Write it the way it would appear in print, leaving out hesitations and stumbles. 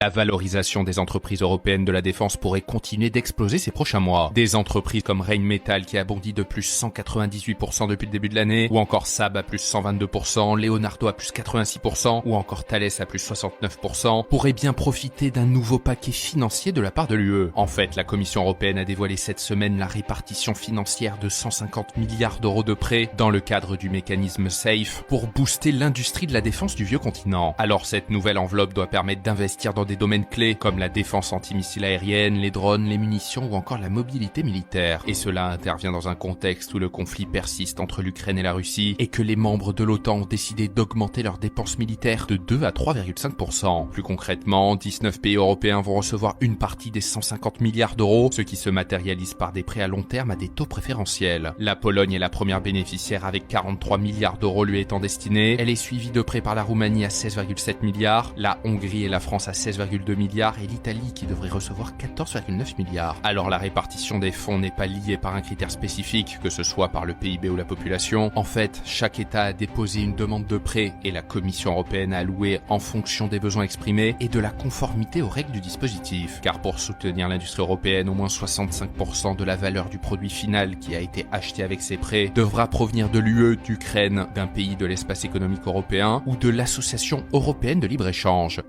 La valorisation des entreprises européennes de la défense pourrait continuer d'exploser ces prochains mois. Des entreprises comme Rheinmetall qui a bondi de plus 198% depuis le début de l'année, ou encore Saab à plus 122%, Leonardo à plus 86%, ou encore Thales à plus 69%, pourraient bien profiter d'un nouveau paquet financier de la part de l'UE. En fait, la Commission européenne a dévoilé cette semaine la répartition financière de 150 milliards d'euros de prêts dans le cadre du mécanisme SAFE pour booster l'industrie de la défense du vieux continent. Alors cette nouvelle enveloppe doit permettre d'investir dans des domaines clés comme la défense antimissile aérienne, les drones, les munitions ou encore la mobilité militaire. Et cela intervient dans un contexte où le conflit persiste entre l'Ukraine et la Russie et que les membres de l'OTAN ont décidé d'augmenter leurs dépenses militaires de 2 à 3,5%. Plus concrètement, 19 pays européens vont recevoir une partie des 150 milliards d'euros, ce qui se matérialise par des prêts à long terme à des taux préférentiels. La Pologne est la première bénéficiaire avec 43 milliards d'euros lui étant destinés. Elle est suivie de près par la Roumanie à 16,7 milliards, la Hongrie et la France à 16,2 milliards et l'Italie qui devrait recevoir 14,9 milliards. Alors la répartition des fonds n'est pas liée par un critère spécifique, que ce soit par le PIB ou la population. En fait, chaque État a déposé une demande de prêt et la Commission européenne a alloué en fonction des besoins exprimés et de la conformité aux règles du dispositif. Car pour soutenir l'industrie européenne, au moins 65% de la valeur du produit final qui a été acheté avec ces prêts devra provenir de l'UE, d'Ukraine, d'un pays de l'espace économique européen ou de l'Association européenne de libre-échange.